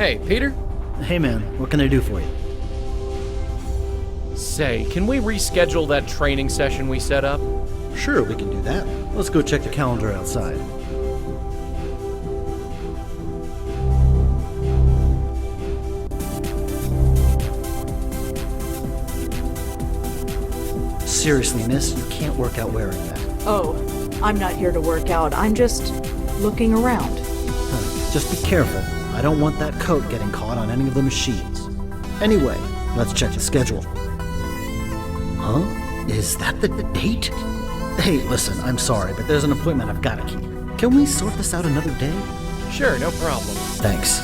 Hey, Peter? Hey man, what can I do for you? Say, can we reschedule that training session we set up? Sure, we can do that. Let's go check the calendar outside. Seriously, miss, you can't work out wearing that. Oh, I'm not here to work out. I'm just looking around. Just be careful. I don't want that coat getting caught on any of the machines. Anyway, let's check the schedule. Huh? Is that the date? Hey, listen, I'm sorry, but there's an appointment I've got to keep. Can we sort this out another day? Sure, no problem. Thanks.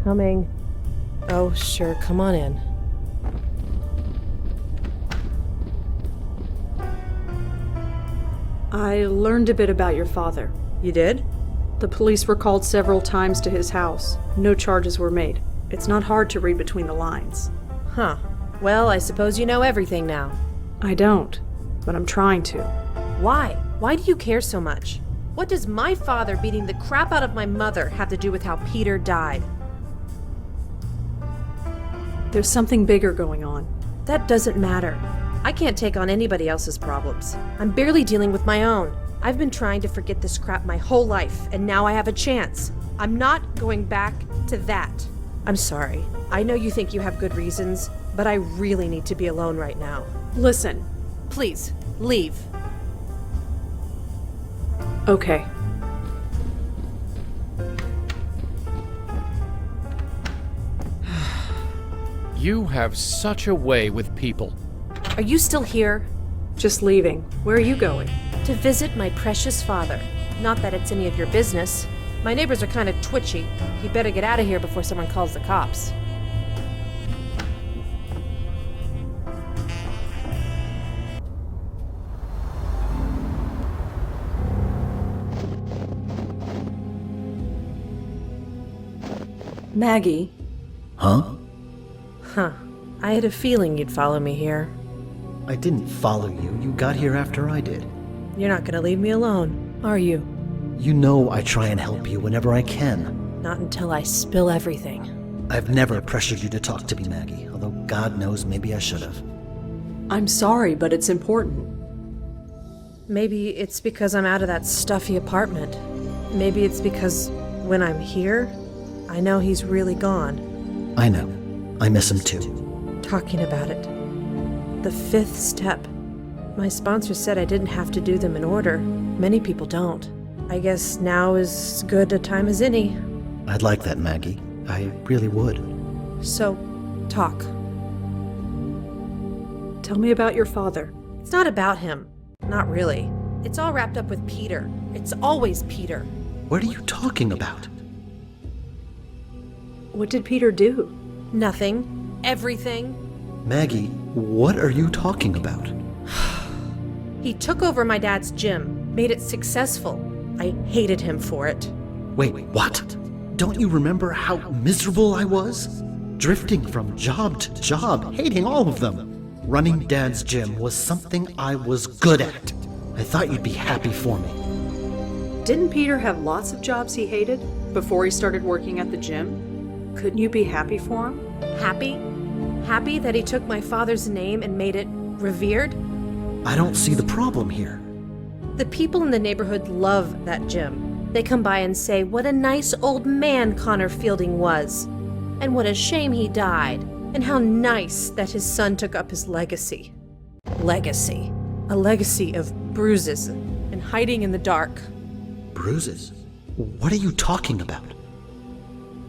Coming. Oh, sure, come on in. I learned a bit about your father. You did? The police were called several times to his house. No charges were made. It's not hard to read between the lines. Huh. Well, I suppose you know everything now. I don't, but I'm trying to. Why? Why do you care so much? What does my father beating the crap out of my mother have to do with how Peter died? There's something bigger going on. That doesn't matter. I can't take on anybody else's problems. I'm barely dealing with my own. I've been trying to forget this crap my whole life, and now I have a chance. I'm not going back to that. I'm sorry. I know you think you have good reasons, but I really need to be alone right now. Listen. Please, leave. Okay. You have such a way with people. Are you still here? Just leaving. Where are you going? To visit my precious father. Not that it's any of your business. My neighbors are kind of twitchy. You'd better get out of here before someone calls the cops. Maggie. Huh? Huh. I had a feeling you'd follow me here. I didn't follow you. You got here after I did. You're not gonna leave me alone, are you? You know I try and help you whenever I can. Not until I spill everything. I've never pressured you to talk to me, Maggie, although God knows maybe I should have. I'm sorry, but it's important. Maybe it's because I'm out of that stuffy apartment. Maybe it's because when I'm here, I know he's really gone. I know. I miss him too. Talking about it. The fifth step. My sponsor said I didn't have to do them in order. Many people don't. I guess now is as good a time as any. I'd like that, Maggie. I really would. So, talk. Tell me about your father. It's not about him. Not really. It's all wrapped up with Peter. It's always Peter. What are you talking about? What did Peter do? Nothing. Everything. Maggie, what are you talking about? He took over my dad's gym, made it successful. I hated him for it. Wait, what? Don't you remember how miserable I was? Drifting from job to job, hating all of them. Running Dad's gym was something I was good at. I thought you'd be happy for me. Didn't Peter have lots of jobs he hated before he started working at the gym? Couldn't you be happy for him? Happy? Happy that he took my father's name and made it revered? I don't see the problem here. The people in the neighborhood love that gym. They come by and say what a nice old man Connor Fielding was, and what a shame he died, and how nice that his son took up his legacy. Legacy. A legacy of bruises and hiding in the dark. Bruises? What are you talking about?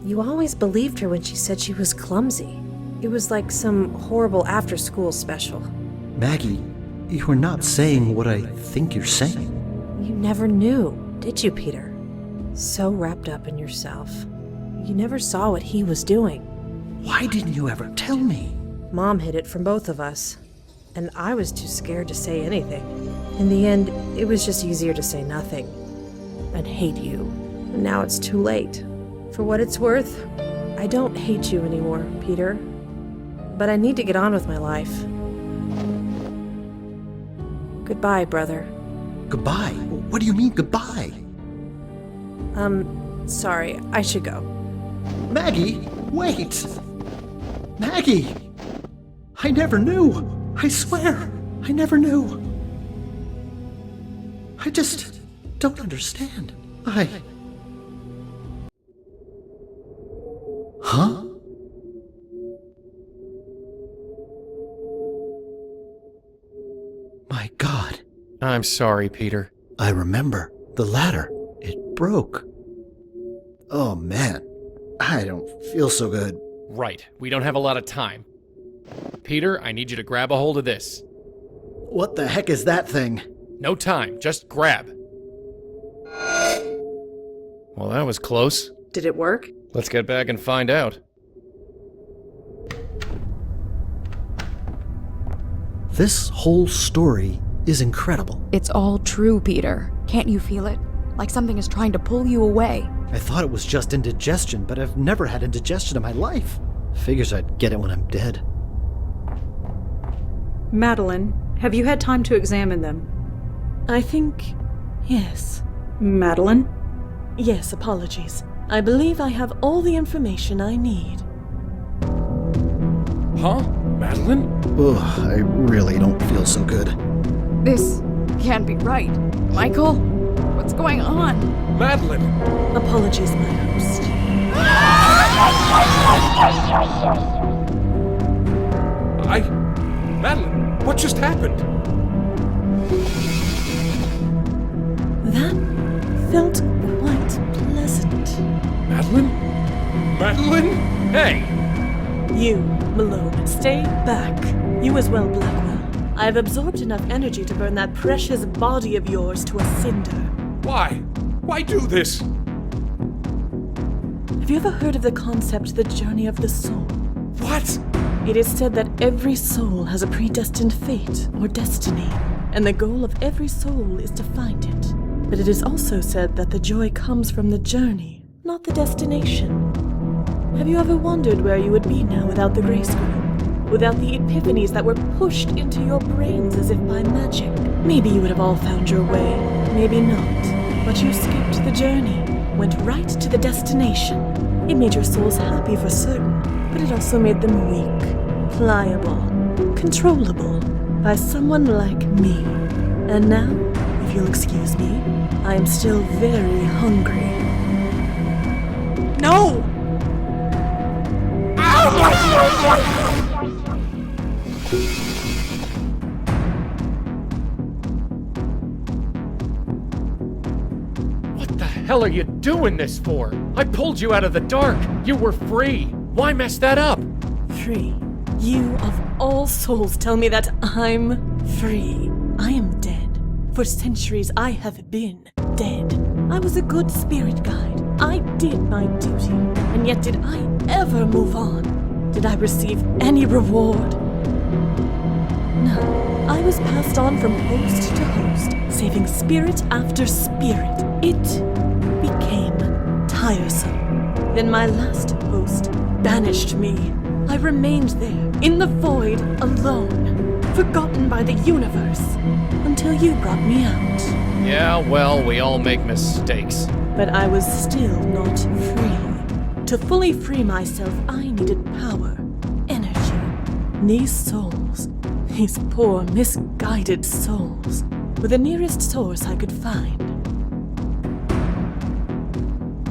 You always believed her when she said she was clumsy. It was like some horrible after-school special. Maggie, you are not saying what I think you're saying. You never knew, did you, Peter? So wrapped up in yourself. You never saw what he was doing. Why didn't you ever tell me? Mom hid it from both of us, and I was too scared to say anything. In the end, it was just easier to say nothing. and hate you. And now it's too late. For what it's worth, I don't hate you anymore, Peter. But I need to get on with my life. Goodbye, brother. Goodbye? What do you mean, goodbye? Sorry, I should go. Maggie, wait! Maggie! I never knew! I swear, I never knew! I just don't understand. Huh? My God. I'm sorry, Peter. I remember. The ladder. It broke. Oh man. I don't feel so good. Right, we don't have a lot of time. Peter, I need you to grab a hold of this. What the heck is that thing? No time, just grab. Well, that was close. Did it work? Let's get back and find out. This whole story is incredible. It's all true, Peter. Can't you feel it? Like something is trying to pull you away. I thought it was just indigestion, but I've never had indigestion in my life. Figures I'd get it when I'm dead. Madeline, have you had time to examine them? I think... yes. Madeline? Yes, apologies. I believe I have all the information I need. Huh? Madeline? Ugh, I really don't feel so good. This can't be right. Michael, what's going on? Madeline! Apologies, my host. Madeline, what just happened? That felt quite pleasant. Madeline? Madeline? Hey! You, Malone, stay back. You as well, Blackwell. I've absorbed enough energy to burn that precious body of yours to a cinder. Why? Why do this? Have you ever heard of the concept, the journey of the soul? What? It is said that every soul has a predestined fate or destiny, and the goal of every soul is to find it. But it is also said that the joy comes from the journey, not the destination. Have you ever wondered where you would be now without the grace group? Without the epiphanies that were pushed into your brains as if by magic? Maybe you would have all found your way, maybe not. But you skipped the journey, went right to the destination. It made your souls happy for certain, but it also made them weak, pliable, controllable by someone like me. And now, if you'll excuse me, I am still very hungry. No! What the hell are you doing this for? I pulled you out of the dark. You were free. Why mess that up? Free. You of all souls tell me that I'm free. I am dead. For centuries I have been dead. I was a good spirit guide. I did my duty. And yet did I ever move on? Did I receive any reward? No. I was passed on from host to host, saving spirit after spirit. It became tiresome. Then my last host banished me. I remained there, in the void, alone, forgotten by the universe, until you brought me out. Yeah, well, we all make mistakes. But I was still not free. To fully free myself, I needed power, energy. These souls, these poor, misguided souls, were the nearest source I could find.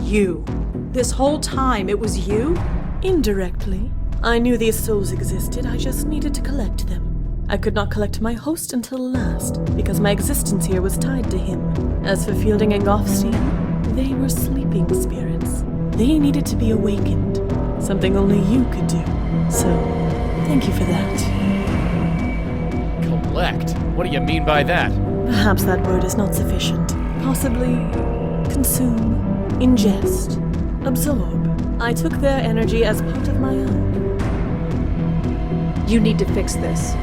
You. This whole time it was you? Indirectly. I knew these souls existed, I just needed to collect them. I could not collect my host until last, because my existence here was tied to him. As for Fielding and Goffstein, they were sleeping spirits. They needed to be awakened, something only you could do. So, thank you for that. Collect? What do you mean by that? Perhaps that word is not sufficient. Possibly consume, ingest, absorb. I took their energy as part of my own. You need to fix this.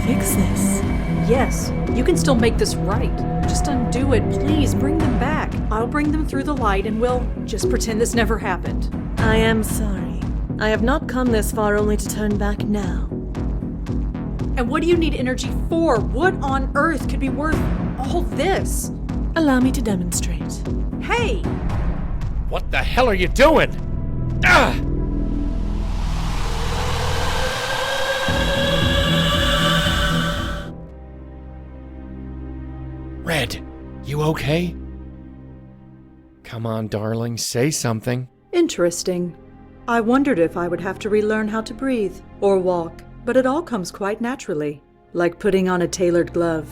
Fix this? Yes, you can still make this right. Just undo it, please. Bring them back. I'll bring them through the light and we'll just pretend this never happened. I am sorry. I have not come this far only to turn back now. And what do you need energy for? What on earth could be worth all this? Allow me to demonstrate. Hey! What the hell are you doing? Ah! Red, you okay? Come on, darling, say something. Interesting. I wondered if I would have to relearn how to breathe or walk, but it all comes quite naturally, like putting on a tailored glove.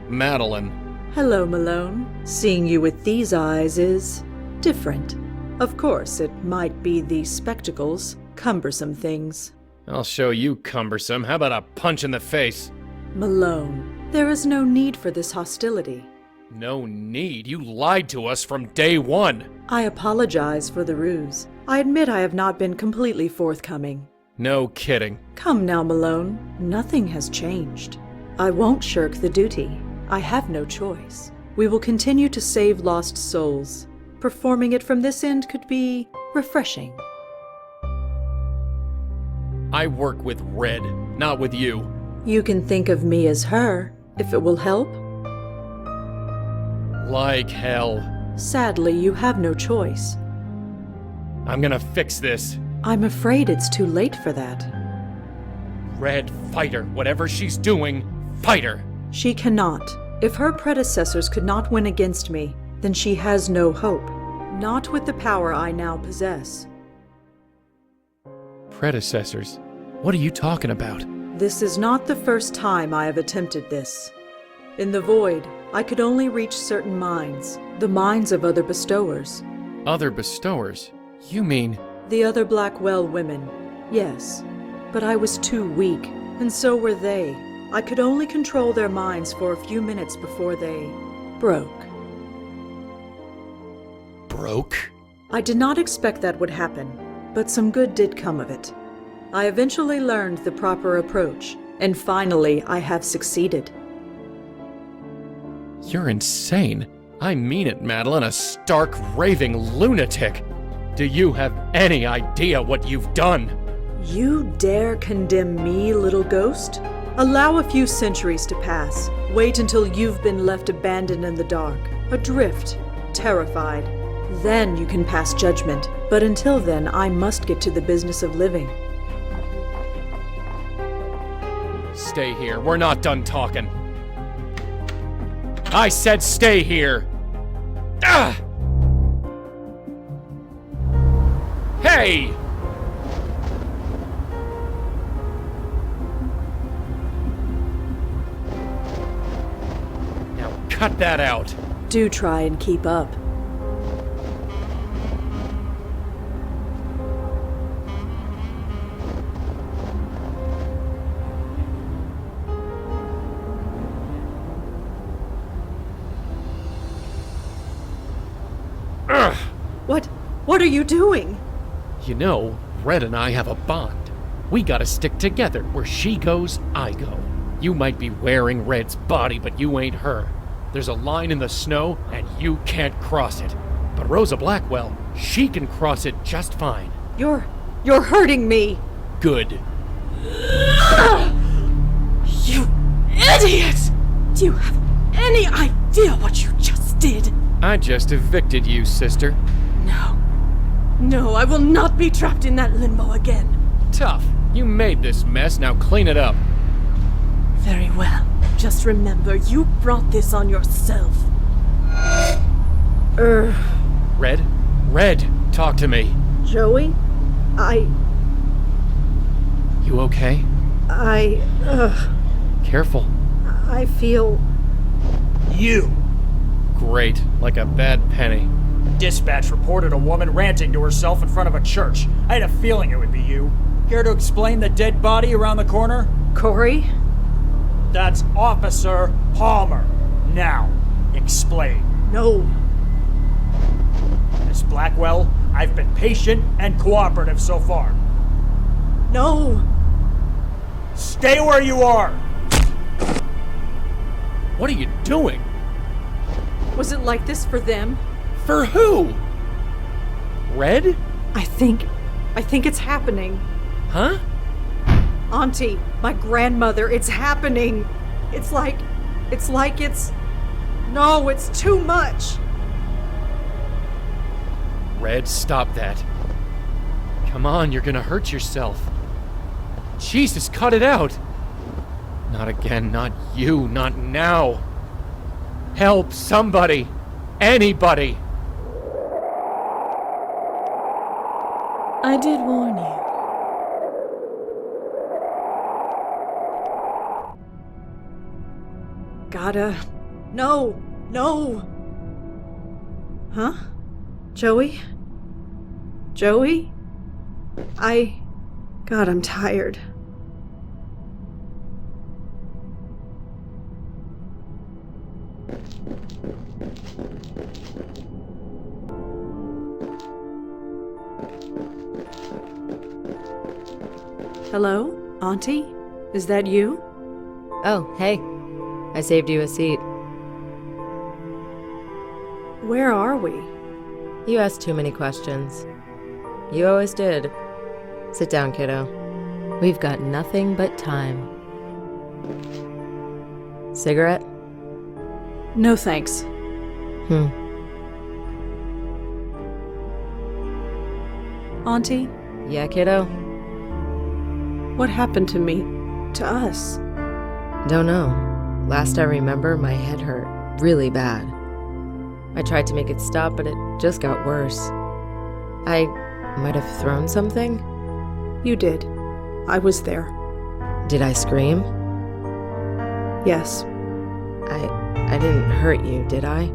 Madeline. Hello, Malone. Seeing you with these eyes is different. Of course, it might be these spectacles, cumbersome things. I'll show you cumbersome. How about a punch in the face? Malone, there is no need for this hostility. No need. You lied to us from day one. I apologize for the ruse. I admit I have not been completely forthcoming. No kidding. Come now, Malone. Nothing has changed. I won't shirk the duty. I have no choice. We will continue to save lost souls. Performing it from this end could be refreshing. I work with Red, not with you. You can think of me as her, if it will help. Like hell. Sadly, you have no choice. I'm gonna fix this. I'm afraid it's too late for that. Red, fight her. Whatever she's doing, fight her. She cannot. If her predecessors could not win against me, then she has no hope. Not with the power I now possess. Predecessors? What are you talking about? This is not the first time I have attempted this. In the void, I could only reach certain minds, the minds of other bestowers. Other bestowers? You mean... The other Blackwell women, yes. But I was too weak, and so were they. I could only control their minds for a few minutes before they broke. Broke? I did not expect that would happen, but some good did come of it. I eventually learned the proper approach, and finally I have succeeded. You're insane. I mean it, Madeline, a stark, raving lunatic. Do you have any idea what you've done? You dare condemn me, little ghost? Allow a few centuries to pass. Wait until you've been left abandoned in the dark, adrift, terrified. Then you can pass judgment. But until then, I must get to the business of living. Stay here. We're not done talking. I said stay here. Ah! Hey! Now cut that out. Do try and keep up. Ugh. What are you doing? You know, Red and I have a bond. We gotta stick together. Where she goes, I go. You might be wearing Red's body, but you ain't her. There's a line in the snow, and you can't cross it. But Rosa Blackwell, she can cross it just fine. You're hurting me. Good. You idiot! Do you have any idea what you just did? I just evicted you, sister. No, I will not be trapped in that limbo again. Tough. You made this mess, now clean it up. Very well. Just remember, you brought this on yourself. Red, talk to me. Joey? You okay? Careful. I feel... You! Great, like a bad penny. Dispatch reported a woman ranting to herself in front of a church. I had a feeling it would be you. Care to explain the dead body around the corner? Corey? That's Officer Palmer. Now, explain. No. Miss Blackwell, I've been patient and cooperative so far. No. Stay where you are! What are you doing? Was it like this for them? For who? Red? I think it's happening. Huh? Auntie, my grandmother, it's happening. No, it's too much. Red, stop that. Come on, you're gonna hurt yourself. Jesus, cut it out. Not again, not you, not now. Help, somebody. Anybody. I did warn you. No. Huh? Joey? God, I'm tired. Hello? Auntie? Is that you? Oh, hey. I saved you a seat. Where are we? You asked too many questions. You always did. Sit down, kiddo. We've got nothing but time. Cigarette? No thanks. Auntie, Yeah, kiddo? what happened to me? To us? Don't know. Last I remember, my head hurt really bad. I tried to make it stop, but it just got worse. I might have thrown something? You did. I was there. Did I scream? Yes. I didn't hurt you, did I?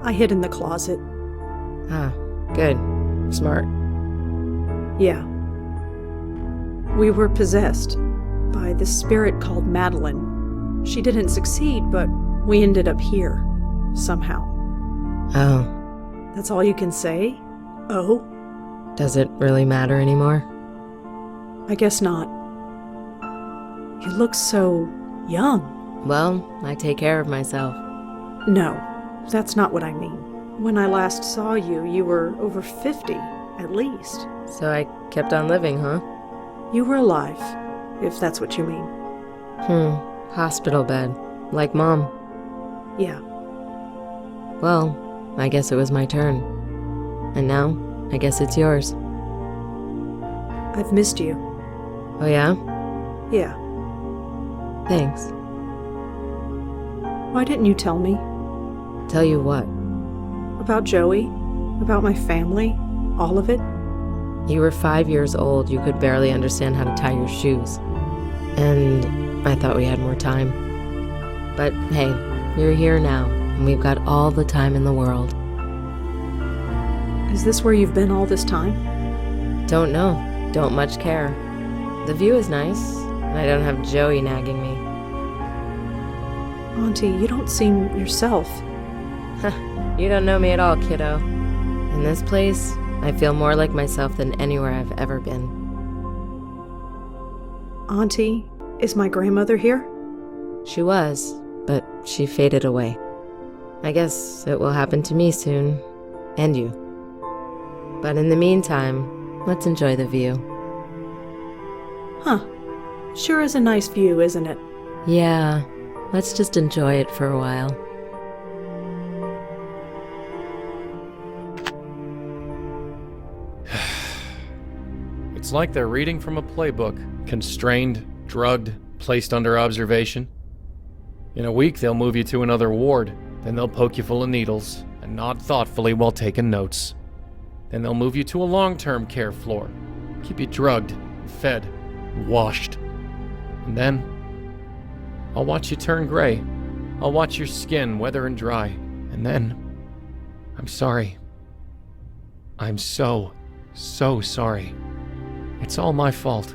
I hid in the closet. Ah, good. Smart. Yeah. We were possessed by this spirit called Madeline. She didn't succeed, but we ended up here. Somehow. Oh. That's all you can say? Oh? Does it really matter anymore? I guess not. You look so young. Well, I take care of myself. No, that's not what I mean. When I last saw you, you were over 50, at least. So I kept on living, huh? You were alive, if that's what you mean. Hospital bed. Like Mom. Yeah. Well, I guess it was my turn. And now, I guess it's yours. I've missed you. Oh yeah? Yeah. Thanks. Why didn't you tell me? Tell you what? About Joey? About my family? All of it? You were 5 years old, you could barely understand how to tie your shoes. And I thought we had more time. But hey, you're here now, and we've got all the time in the world. Is this where you've been all this time? Don't know. Don't much care. The view is nice, and I don't have Joey nagging me. Auntie, you don't seem yourself. You don't know me at all, kiddo. In this place, I feel more like myself than anywhere I've ever been. Auntie, is my grandmother here? She was, but she faded away. I guess it will happen to me soon, and you. But in the meantime, let's enjoy the view. Huh. Sure is a nice view, isn't it? Yeah, let's just enjoy it for a while. It's like they're reading from a playbook. Constrained, drugged, placed under observation. In a week, they'll move you to another ward. Then they'll poke you full of needles and nod thoughtfully while taking notes. Then they'll move you to a long-term care floor. Keep you drugged, fed, washed. And then, I'll watch you turn gray. I'll watch your skin weather and dry. And then, I'm sorry. I'm so sorry. It's all my fault.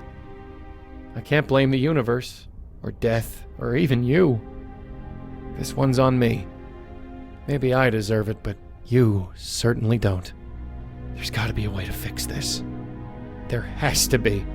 I can't blame the universe, or death, or even you. This one's on me. Maybe I deserve it, but you certainly don't. There's gotta be a way to fix this. There has to be.